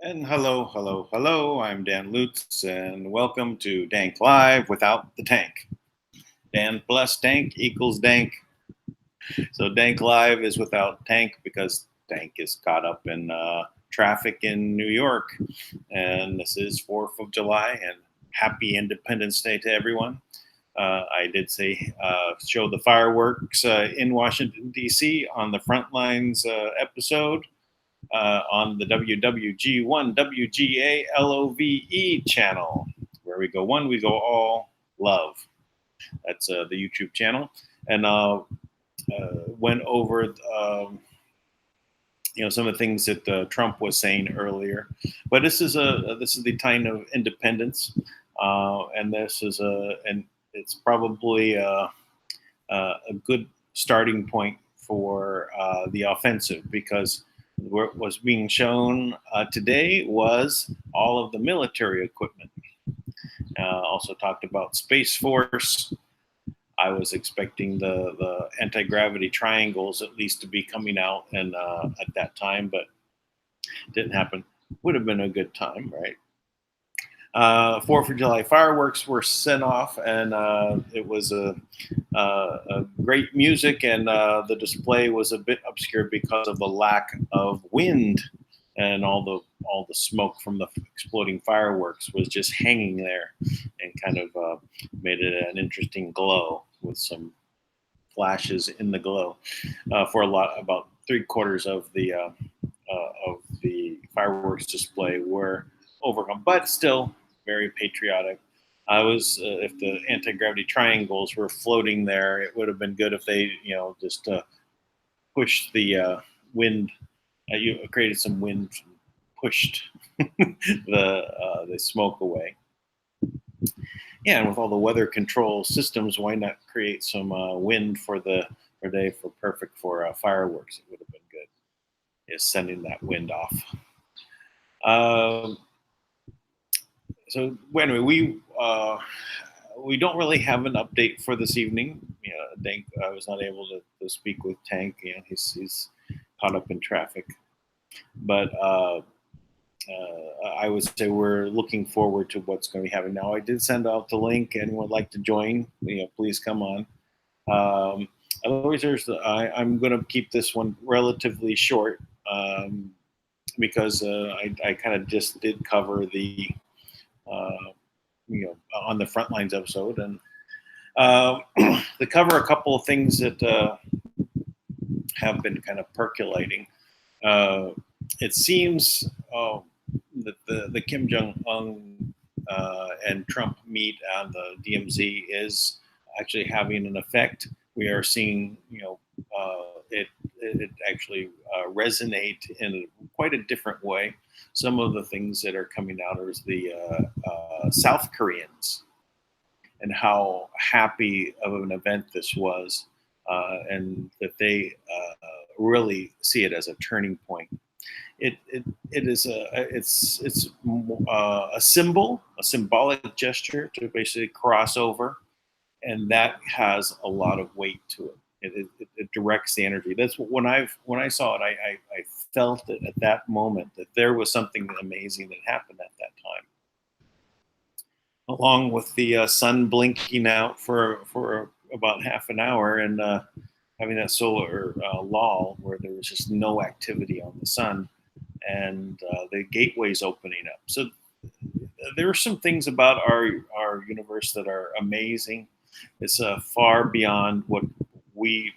And hello. I'm Dan Lutz, and welcome to Dank Live without the tank. Dan plus tank equals Dank. So Dank Live is without tank because Dank is caught up in traffic in New York. And this is 4th of July, and happy Independence Day to everyone. I did say show the fireworks in Washington, D.C. on the Frontlines episode. On the WWG1 WGA LOVE channel, where we go one, we go all, love. That's the YouTube channel, and went over some of the things that Trump was saying earlier. But this is the time of independence, and it's probably a good starting point for the offensive, because what was being shown today was all of the military equipment. Also talked about Space Force. I was expecting the anti-gravity triangles at least to be coming out and at that time, but it didn't happen. Would have been a good time, right? 4th of July fireworks were sent off, and it was a great music, and the display was a bit obscured because of the lack of wind, and all the smoke from the exploding fireworks was just hanging there, and kind of made it an interesting glow with some flashes in the glow. For about 3/4 of the fireworks display were overcome, but still very patriotic. I was if the anti-gravity triangles were floating there, it would have been good if they just pushed the wind. You created some wind, pushed the smoke away. Yeah, and with all the weather control systems, why not create some wind for the day for perfect for fireworks? It would have been good. Is sending that wind off. Um, so anyway, we don't really have an update for this evening. Dank, I was not able to speak with Tank. He's caught up in traffic, but I would say we're looking forward to what's going to be happening now. I did send out the link. Anyone would like to join? Please come on. Otherwise, I'm going to keep this one relatively short because I kind of just did cover the on the Frontlines episode and to cover a couple of things that have been kind of percolating. It seems that the Kim Jong Un and Trump meet on the DMZ is actually having an effect. We are seeing, it actually resonate in quite a different way. Some of the things that are coming out is the South Koreans and how happy of an event this was, and that they really see it as a turning point. It is it's a symbol, a symbolic gesture to basically cross over, and that has a lot of weight to it. It directs the energy. That's when I saw it, I felt it at that moment that there was something amazing that happened at that time. Along with the sun blinking out for about half an hour and having that solar lull where there was just no activity on the sun and the gateways opening up. So there are some things about our universe that are amazing. It's far beyond what we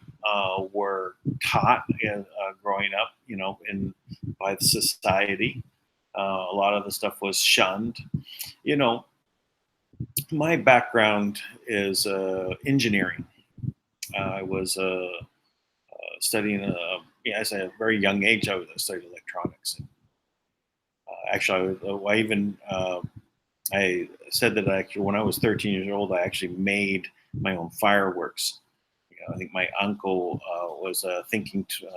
were taught growing up, by the society. A lot of the stuff was shunned. My background is engineering. I was studying, as a very young age, I studied electronics. Actually, I said that when I was 13 years old, I actually made my own fireworks. I think my uncle was thinking to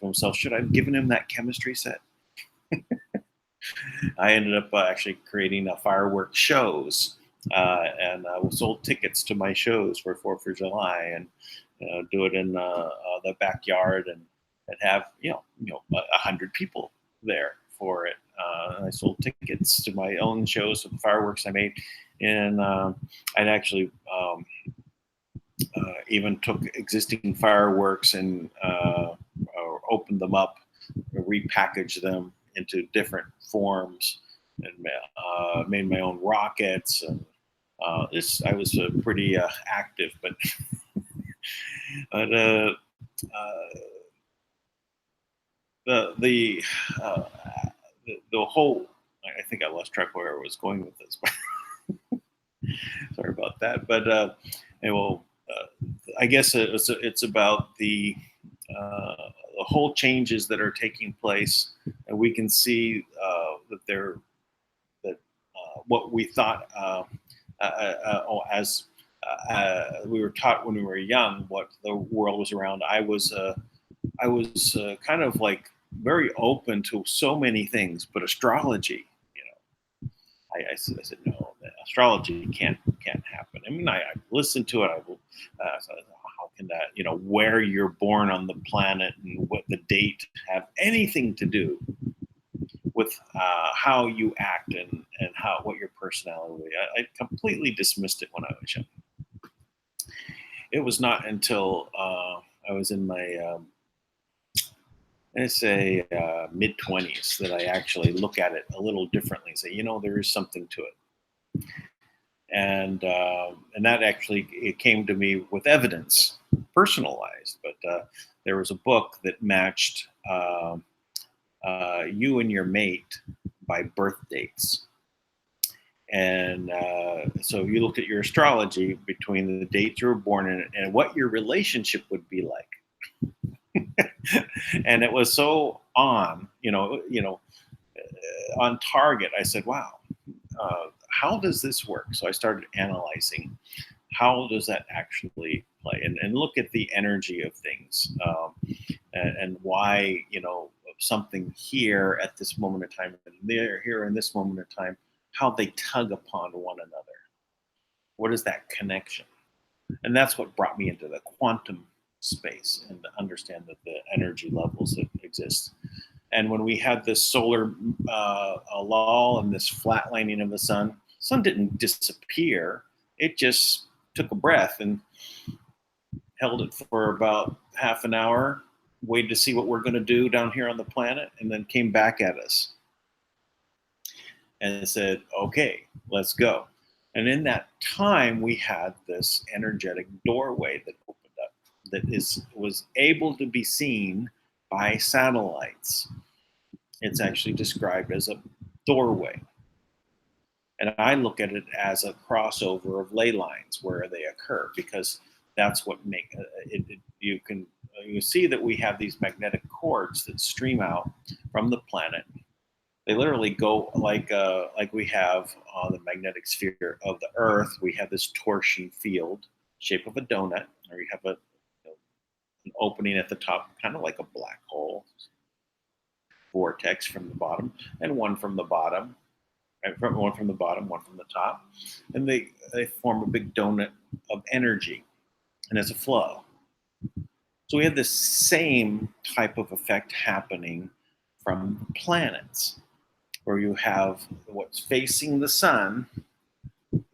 himself, should I have given him that chemistry set? I ended up actually creating fireworks shows, and sold tickets to my shows for 4th of July, and do it in the backyard, and have 100 people there for it. And I sold tickets to my own shows with the fireworks I made, and I'd actually even took existing fireworks and opened them up, repackaged them into different forms, and made my own rockets. And I was pretty active, but but the whole. I think I lost track where I was going with this. Sorry about that. But I guess it's about the whole changes that are taking place, and we can see that what we thought as we were taught when we were young, what the world was around. I was kind of like very open to so many things, but astrology, I said no, astrology can't happen. I mean, I listened to it. How can that, where you're born on the planet and what the date have anything to do with how you act and what your personality is. I completely dismissed it when I was young. It was not until I was in my mid-20s that I actually look at it a little differently and say, there is something to it. And that actually, it came to me with evidence, personalized. But there was a book that matched you and your mate by birth dates. And so you looked at your astrology between the date you were born and what your relationship would be like. And it was so on target. I said, wow, how does this work? So I started analyzing how does that actually play, and look at the energy of things, and why something here at this moment of time and there here in this moment of time, how they tug upon one another. What is that connection? And that's what brought me into the quantum space and to understand that the energy levels that exist. And when we had this solar lull and this flatlining of the sun didn't disappear. It just took a breath and held it for about half an hour, waited to see what we're going to do down here on the planet, and then came back at us and said, okay, let's go. And in that time, we had this energetic doorway that opened up that was able to be seen by satellites. It's actually described as a doorway. And I look at it as a crossover of ley lines where they occur, because that's what make it. You see that we have these magnetic cords that stream out from the planet. They literally go like we have the magnetic sphere of the Earth. We have this torsion field, shape of a donut, or we have an opening at the top, kind of like a black hole vortex from the bottom, and one from the bottom, one from the bottom, one from the top, and they form a big donut of energy, and it's a flow. So we have this same type of effect happening from the planets, where you have what's facing the sun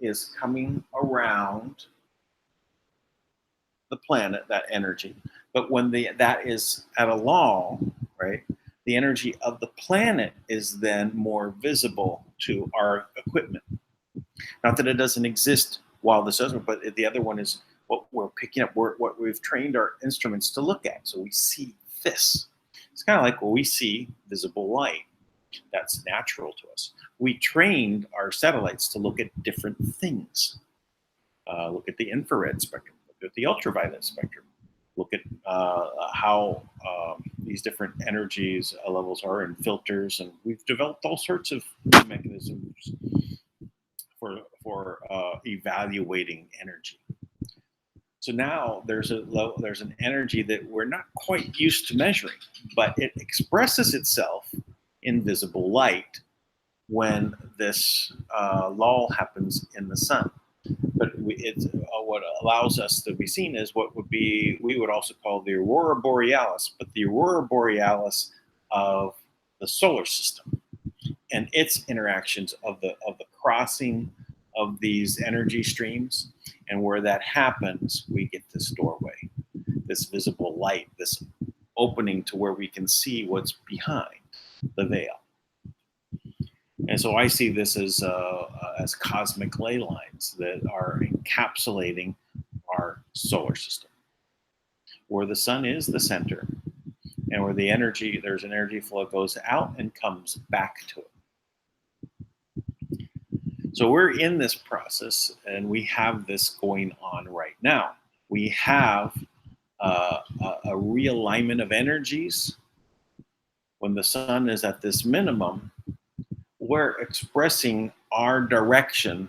is coming around the planet, that energy. But when that is at a lull, right, the energy of the planet is then more visible to our equipment. Not that it doesn't exist while this doesn't, but the other one is what we're picking up, what we've trained our instruments to look at. So we see this. It's kind of like when we see visible light. That's natural to us. We trained our satellites to look at different things. Look at the infrared spectrum, look at the ultraviolet spectrum, look at how these different energies levels are in filters, and we've developed all sorts of mechanisms for evaluating energy. So now there's an energy that we're not quite used to measuring, but it expresses itself in visible light when this lull happens in the sun. But what allows us to be seen is what we would also call the aurora borealis, but the aurora borealis of the solar system and its interactions of the crossing of these energy streams. And where that happens, we get this doorway, this visible light, this opening to where we can see what's behind the veil. And so I see this as cosmic ley lines that are encapsulating our solar system, where the sun is the center, and where there's an energy flow that goes out and comes back to it. So we're in this process, and we have this going on right now. We have a realignment of energies. When the sun is at this minimum, we're expressing our direction,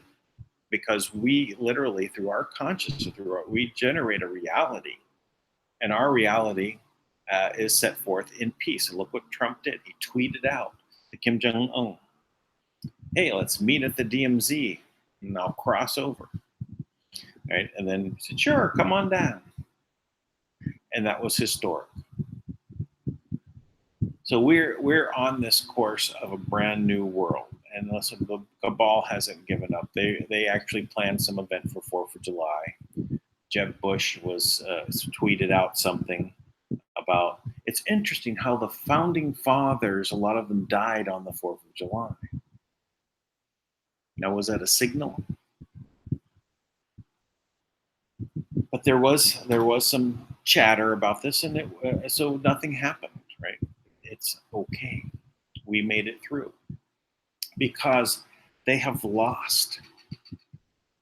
because we literally, through our consciousness, we generate a reality, and our reality is set forth in peace. And look what Trump did. He tweeted out to Kim Jong-un, hey, let's meet at the DMZ and I'll cross over. Right? And then he said, sure, come on down. And that was historic. So we're on this course of a brand new world. And listen, the cabal hasn't given up. They actually planned some event for 4th of July. Jeb Bush was tweeted out something about, it's interesting how the founding fathers, a lot of them died on the 4th of July. Now, was that a signal? But there was some chatter about this, and so nothing happened, right? It's okay. We made it through, because they have lost.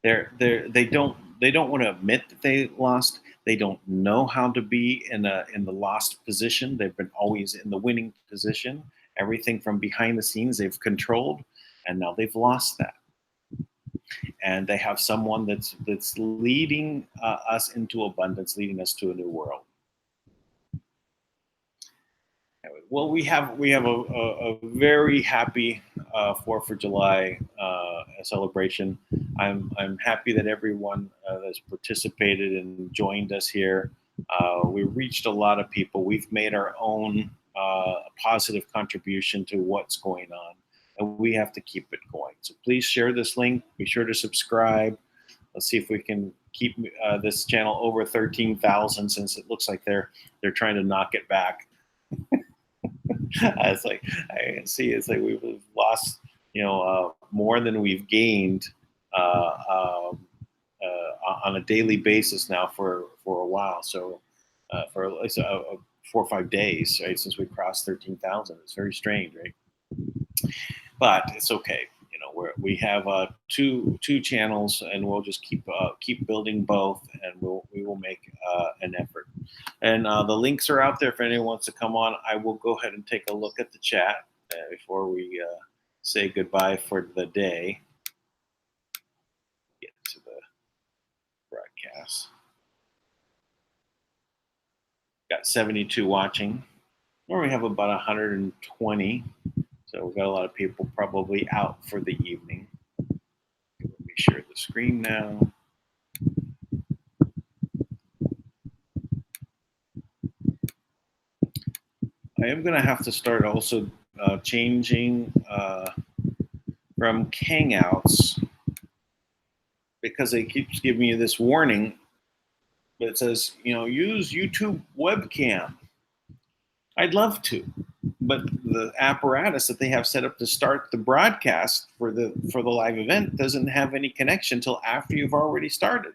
They don't want to admit that they lost. They don't know how to be in the lost position. They've been always in the winning position. Everything from behind the scenes they've controlled, and now they've lost that. And they have someone that's leading us into abundance, leading us to a new world. Well, we have a very happy 4th of July celebration. I'm happy that everyone has participated and joined us here. We reached a lot of people. We've made our own positive contribution to what's going on, and we have to keep it going. So please share this link. Be sure to subscribe. Let's see if we can keep this channel over 13,000, since it looks like they're trying to knock it back. It's like I see. It's like we've lost, more than we've gained on a daily basis now for a while. So for at least 4 or 5 days, right, since we crossed 13,000, it's very strange, right? But it's okay. We have two channels, and we'll just keep building both, and we will make an effort. And the links are out there if anyone wants to come on. I will go ahead and take a look at the chat before we say goodbye for the day. Get to the broadcast. Got 72 watching. Or we have about 120. So we've got a lot of people probably out for the evening. Let me share the screen now. I am going to have to start also changing from Hangouts, because it keeps giving you this warning that says, use YouTube webcam. I'd love to, but the apparatus that they have set up to start the broadcast for the live event doesn't have any connection till after you've already started.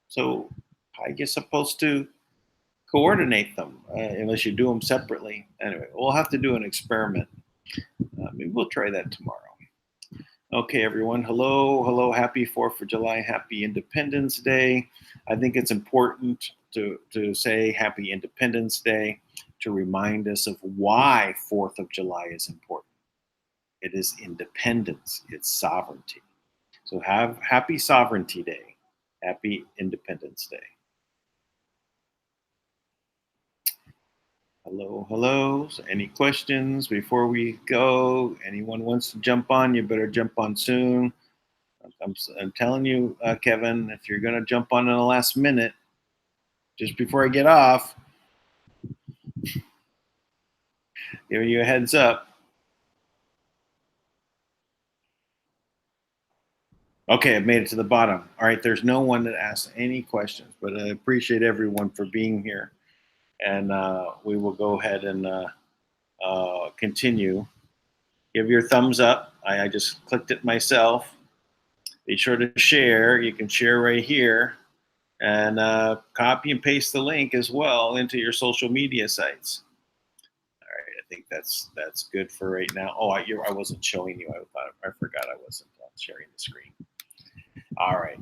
So how are you supposed to coordinate them unless you do them separately? Anyway, we'll have to do an experiment. Maybe we'll try that tomorrow. Okay, everyone. Hello. Happy 4th of July. Happy Independence Day. I think it's important to say Happy Independence Day, to remind us of why 4th of July is important. It is independence. It's sovereignty. So have Happy Sovereignty Day. Happy Independence Day. Hello. So any questions before we go? Anyone wants to jump on, you better jump on soon. I'm telling you, Kevin, if you're going to jump on in the last minute, just before I get off, giving you a heads up. Okay, I've made it to the bottom. All right, there's no one that asked any questions, but I appreciate everyone for being here. And we will go ahead and continue. Give your thumbs up. I just clicked it myself. Be sure to share. You can share right here. And copy and paste the link as well into your social media sites. All right, I think that's good for right now. Oh, I wasn't showing you. I forgot I wasn't sharing the screen. All right.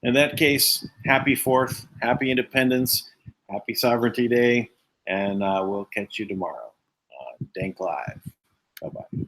In that case, happy 4th, happy Independence, happy Sovereignty Day, and we'll catch you tomorrow. Dank Live. Bye-bye.